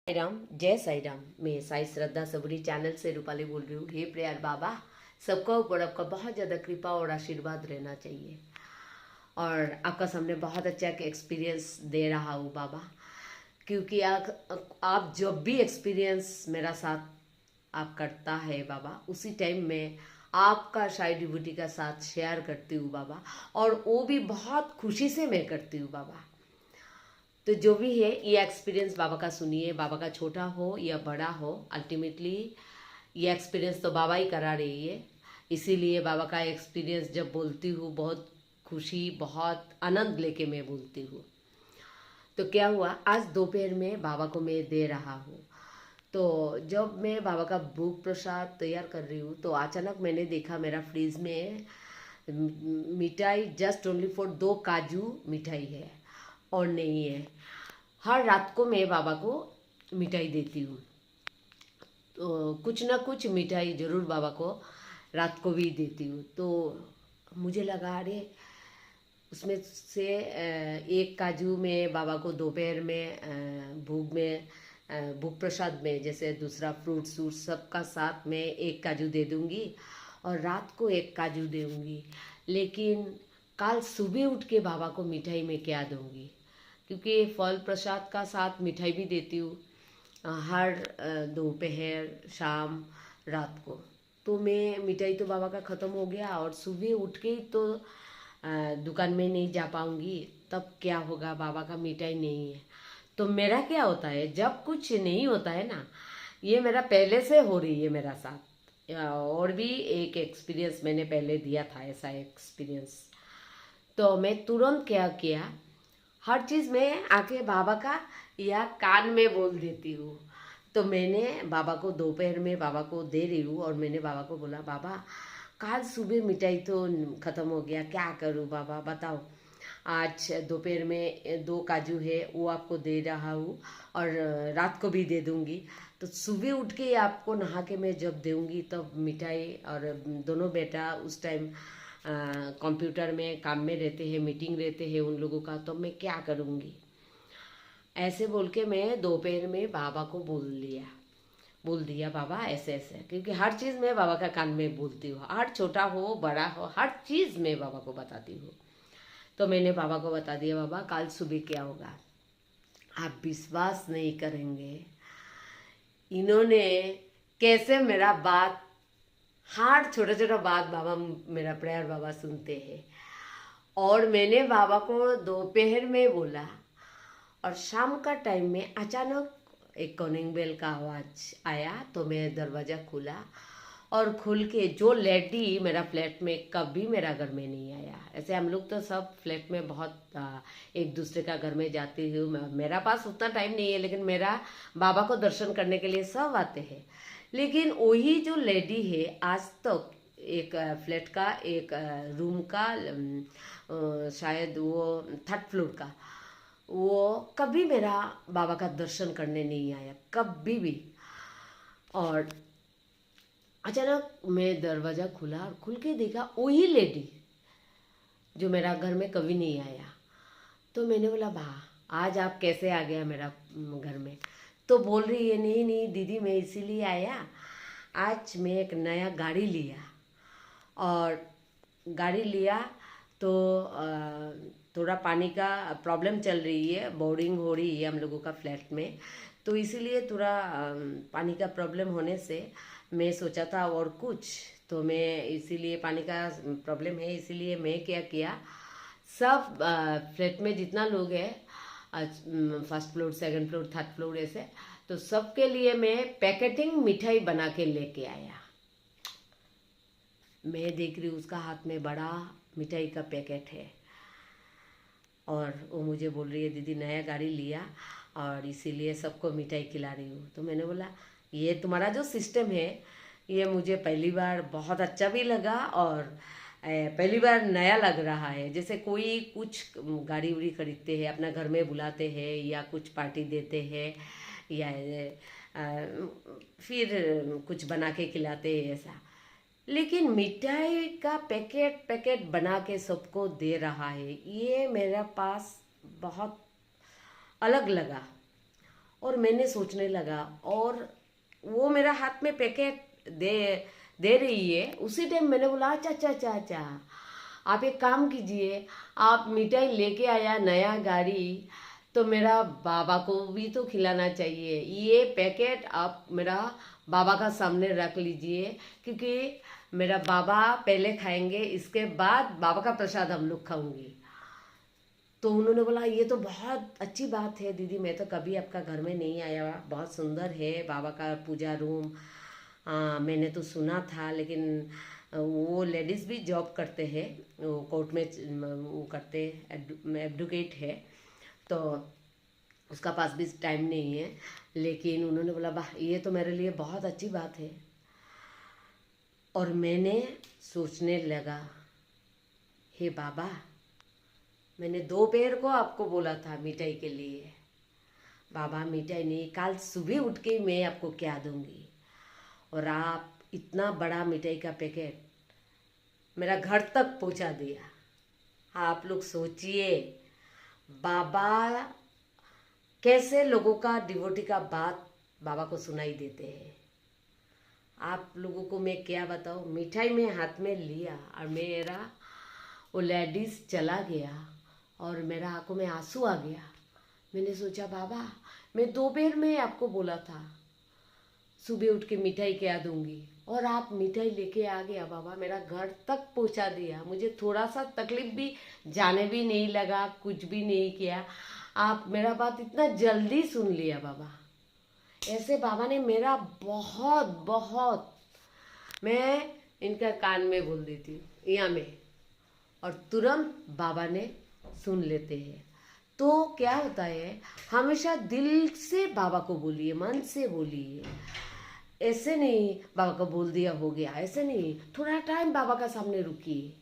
साई राम, जय साई राम। मैं साई श्रद्धा सबरी चैनल से रूपाली बोल रही हूँ। हे प्यार बाबा, सबका ऊपर आपका बहुत ज़्यादा कृपा और आशीर्वाद रहना चाहिए। और आपका सामने बहुत अच्छा एक एक्सपीरियंस दे रहा हूँ बाबा, क्योंकि आप जब भी एक्सपीरियंस मेरा साथ आप करता है बाबा, उसी टाइम में आपका साई डिवोटी का साथ शेयर करती हूँ बाबा, और वो भी बहुत खुशी से मैं करती हूँ बाबा। तो जो भी है ये एक्सपीरियंस बाबा का सुनिए, बाबा का छोटा हो या बड़ा हो, अल्टीमेटली ये एक्सपीरियंस तो बाबा ही करा रही है। इसीलिए बाबा का एक्सपीरियंस जब बोलती हूँ बहुत खुशी, बहुत आनंद लेके मैं बोलती हूँ। तो क्या हुआ, आज दोपहर में बाबा को मैं दे रहा हूँ। तो जब मैं बाबा का भोग प्रसाद तैयार कर रही हूँ, तो अचानक मैंने देखा मेरा फ्रिज में मिठाई जस्ट ओनली फॉर 2 काजू मिठाई है और नहीं है। हर रात को मैं बाबा को मिठाई देती हूँ, तो कुछ ना कुछ मिठाई ज़रूर बाबा को रात को भी देती हूँ। तो मुझे लगा अरे उसमें से एक काजू में बाबा को दोपहर में भोग प्रसाद में, जैसे दूसरा फ्रूट्स सबका साथ में एक काजू दे दूँगी और रात को एक काजू दूँगी। लेकिन कल सुबह उठ के बाबा को मिठाई में क्या दूँगी, क्योंकि फल प्रसाद का साथ मिठाई भी देती हूँ हर दोपहर, शाम, रात को। तो मैं मिठाई तो बाबा का ख़त्म हो गया, और सुबह उठ के ही तो दुकान में नहीं जा पाऊँगी, तब क्या होगा, बाबा का मिठाई नहीं है। तो मेरा क्या होता है, जब कुछ नहीं होता है ना, ये मेरा पहले से हो रही है मेरा साथ। और भी एक एक्सपीरियंस मैंने पहले दिया था, ऐसा एक्सपीरियंस। तो मैं तुरंत क्या किया, हर चीज़ में आके बाबा का या कान में बोल देती हूँ। तो मैंने बाबा को दोपहर में बाबा को दे रही हूँ, और मैंने बाबा को बोला, बाबा कल सुबह मिठाई तो ख़त्म हो गया, क्या करूँ बाबा बताओ। आज दोपहर में 2 काजू है, वो आपको दे रहा हूँ, और रात को भी दे दूँगी। तो सुबह उठ के आपको नहा के मैं जब दूँगी तब मिठाई, और दोनों बेटा उस टाइम कंप्यूटर में काम में रहते हैं, मीटिंग रहते हैं उन लोगों का, तो मैं क्या करूँगी। ऐसे बोल के मैं दोपहर में बाबा को बोल दिया बाबा ऐसे ऐसे, क्योंकि हर चीज़ मैं बाबा का कान में बोलती हूँ, हर छोटा हो बड़ा हो हर चीज़ मैं बाबा को बताती हूँ। तो मैंने बाबा को बता दिया, बाबा कल सुबह क्या होगा, आप विश्वास नहीं करेंगे, इन्होंने कैसे मेरा बात, हर छोटा छोटा बात बाबा, मेरा प्रेयर बाबा सुनते हैं। और मैंने बाबा को दोपहर में बोला, और शाम का टाइम में अचानक एक कॉलिंग बेल का आवाज़ आया, तो मैं दरवाज़ा खोला, और खुल के जो लेडी मेरा फ्लैट में कभी मेरा घर में नहीं आया। ऐसे हम लोग तो सब फ्लैट में बहुत एक दूसरे का घर में जाती हूँ, मेरा पास उतना टाइम नहीं है, लेकिन मेरा बाबा को दर्शन करने के लिए सब आते हैं। लेकिन वही जो लेडी है, आज तक एक फ्लैट का एक रूम का शायद वो 3rd फ्लोर का, वो कभी मेरा बाबा का दर्शन करने नहीं आया, कभी भी। और अचानक मैं दरवाज़ा खुला और खुल के देखा वही लेडी जो मेरा घर में कभी नहीं आया। तो मैंने बोला, भा आज आप कैसे आ गया मेरा घर में। तो बोल रही है, नहीं नहीं दीदी मैं इसीलिए आया, आज मैं एक नया गाड़ी लिया, और गाड़ी लिया तो थोड़ा पानी का प्रॉब्लम चल रही है, बोरिंग हो रही है हम लोगों का फ्लैट में, तो इसीलिए थोड़ा पानी का प्रॉब्लम होने से मैं सोचा था और कुछ, तो मैं इसीलिए पानी का प्रॉब्लम है, इसीलिए मैं क्या किया, सब फ्लैट में जितना लोग है, 1st floor 2nd floor 3rd floor ऐसे, तो सबके लिए मैं पैकेटिंग मिठाई बना के लेके आया। मैं देख रही हूँ उसका हाथ में बड़ा मिठाई का पैकेट है, और वो मुझे बोल रही है, दीदी नया गाड़ी लिया और इसीलिए सबको मिठाई खिला रही हूँ। तो मैंने बोला, ये तुम्हारा जो सिस्टम है ये मुझे पहली बार बहुत अच्छा भी लगा, और पहली बार नया लग रहा है। जैसे कोई कुछ गाड़ी उड़ी खरीदते हैं, अपना घर में बुलाते हैं, या कुछ पार्टी देते हैं, या फिर कुछ बना के खिलाते हैं ऐसा। लेकिन मिठाई का पैकेट पैकेट बना के सबको दे रहा है, ये मेरा पास बहुत अलग लगा। और मैंने सोचने लगा, और वो मेरा हाथ में पैकेट दे रही है। उसी टाइम मैंने बोला अच्छा अच्छा अच्छा अच्छा, आप एक काम कीजिए, आप मिठाई लेके आया नया गाड़ी, तो मेरा बाबा को भी तो खिलाना चाहिए, ये पैकेट आप मेरा बाबा का सामने रख लीजिए, क्योंकि मेरा बाबा पहले खाएंगे, इसके बाद बाबा का प्रसाद हम लोग खाऊंगी। तो उन्होंने बोला ये तो बहुत अच्छी बात है दीदी, मैं तो कभी आपका घर में नहीं आया, बहुत सुंदर है बाबा का पूजा रूम। मैंने तो सुना था, लेकिन वो लेडीज़ भी जॉब करते हैं, वो कोर्ट में वो करते, एडवोकेट है, तो उसका पास भी टाइम नहीं है। लेकिन उन्होंने बोला वाह ये तो मेरे लिए बहुत अच्छी बात है। और मैंने सोचने लगा, हे बाबा, मैंने दोपहर को आपको बोला था मिठाई के लिए, बाबा मिठाई नहीं, कल सुबह उठ के मैं आपको क्या दूंगी, और आप इतना बड़ा मिठाई का पैकेट मेरा घर तक पहुंचा दिया। आप लोग सोचिए बाबा कैसे लोगों का डिवोटी का बात बाबा को सुनाई देते हैं। आप लोगों को मैं क्या बताऊँ, मिठाई में हाथ में लिया और मेरा वो लेडीज़ चला गया और मेरा आंखों में आंसू आ गया। मैंने सोचा बाबा मैं दोपहर में आपको बोला था सुबह उठ के मिठाई क्या दूंगी, और आप मिठाई लेके आ गया बाबा, मेरा घर तक पहुंचा दिया। मुझे थोड़ा सा तकलीफ भी जाने भी नहीं लगा, कुछ भी नहीं किया, आप मेरा बात इतना जल्दी सुन लिया बाबा। ऐसे बाबा ने मेरा बहुत बहुत, मैं इनका कान में बोल देती हूँ यहाँ में, और तुरंत बाबा ने सुन लेते हैं। तो क्या होता है, हमेशा दिल से बाबा को बोलिए, मन से बोलिए, ऐसे नहीं बाबा को बोल दिया हो गया, ऐसे नहीं, थोड़ा टाइम बाबा का सामने रुकिए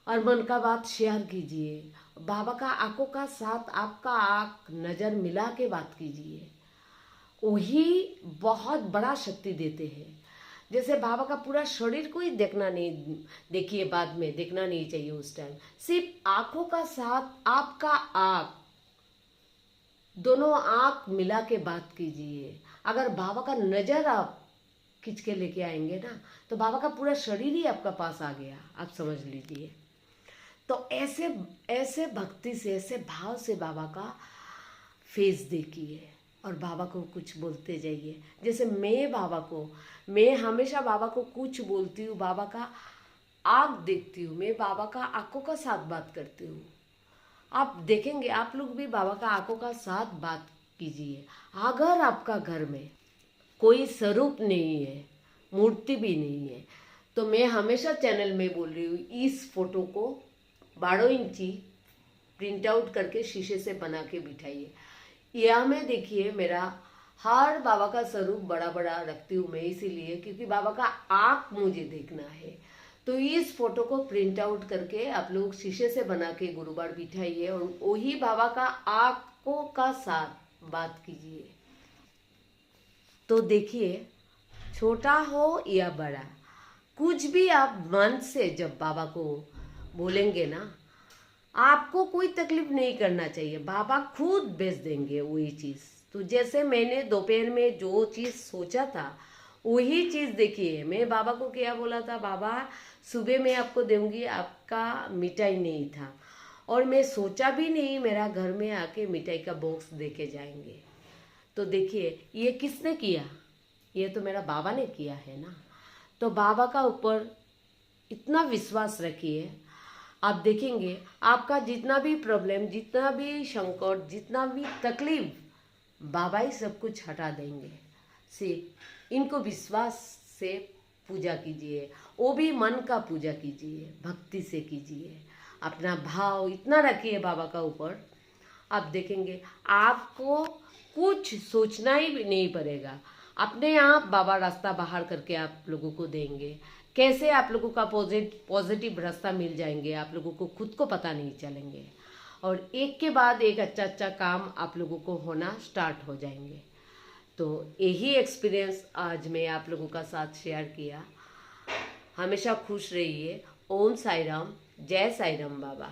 और मन का बात शेयर कीजिए। बाबा का आंखों का साथ आपका आंख नज़र मिला के बात कीजिए, वही बहुत बड़ा शक्ति देते हैं। जैसे बाबा का पूरा शरीर को ही देखना नहीं, देखिए बाद में देखना नहीं चाहिए उस टाइम, सिर्फ आंखों का साथ आपका आंख, दोनों आंख मिला के बात कीजिए। अगर बाबा का नज़र आप खींच के लेके आएंगे ना, तो बाबा का पूरा शरीर ही आपका पास आ गया, आप समझ लीजिए। तो ऐसे ऐसे भक्ति से, ऐसे भाव से बाबा का फेस देखिए और बाबा को कुछ बोलते जाइए। जैसे मैं हमेशा बाबा को कुछ बोलती हूँ, बाबा का आँख देखती हूँ, मैं बाबा का आंखों का साथ बात करती हूँ। आप देखेंगे, आप लोग भी बाबा का आंखों का साथ बात कीजिए। अगर आपका घर में कोई स्वरूप नहीं है, मूर्ति भी नहीं है, तो मैं हमेशा चैनल में बोल रही हूँ, इस फोटो को 12 इंची प्रिंट आउट करके शीशे से बना के बिठाइए। यहाँ में देखिए मेरा हर बाबा का स्वरूप बड़ा बड़ा रखती हूँ मैं, इसीलिए क्योंकि बाबा का आँख मुझे देखना है। तो इस फोटो को प्रिंट आउट करके आप लोग शीशे से बना के गुरुवार बिठाइए और वही बाबा का आँखों का साथ बात कीजिए। तो देखिए छोटा हो या बड़ा, कुछ भी आप मन से जब बाबा को बोलेंगे ना, आपको कोई तकलीफ नहीं करना चाहिए, बाबा खुद भेज देंगे वही चीज़। तो जैसे मैंने दोपहर में जो चीज़ सोचा था वही चीज़ देखिए, मैं बाबा को क्या बोला था, बाबा सुबह मैं आपको दूंगी, आपका मिठाई नहीं था, और मैं सोचा भी नहीं मेरा घर में आके मिठाई का बॉक्स देके जाएंगे। तो देखिए ये किसने किया, ये तो मेरा बाबा ने किया है ना। तो बाबा का ऊपर इतना विश्वास रखिए, आप देखेंगे आपका जितना भी प्रॉब्लम, जितना भी संकट, जितना भी तकलीफ, बाबा ही सब कुछ हटा देंगे। सिर्फ इनको विश्वास से पूजा कीजिए, वो भी मन का पूजा कीजिए, भक्ति से कीजिए, अपना भाव इतना रखिए बाबा का ऊपर, आप देखेंगे आपको कुछ सोचना ही नहीं पड़ेगा, अपने आप बाबा रास्ता बाहर करके आप लोगों को देंगे। कैसे आप लोगों का पॉजिटिव रास्ता मिल जाएंगे, आप लोगों को खुद को पता नहीं चलेंगे, और एक के बाद एक अच्छा अच्छा काम आप लोगों को होना स्टार्ट हो जाएंगे। तो यही एक्सपीरियंस आज मैं आप लोगों का साथ शेयर किया। हमेशा खुश रहिए। ओम साई राम, जय साई राम बाबा।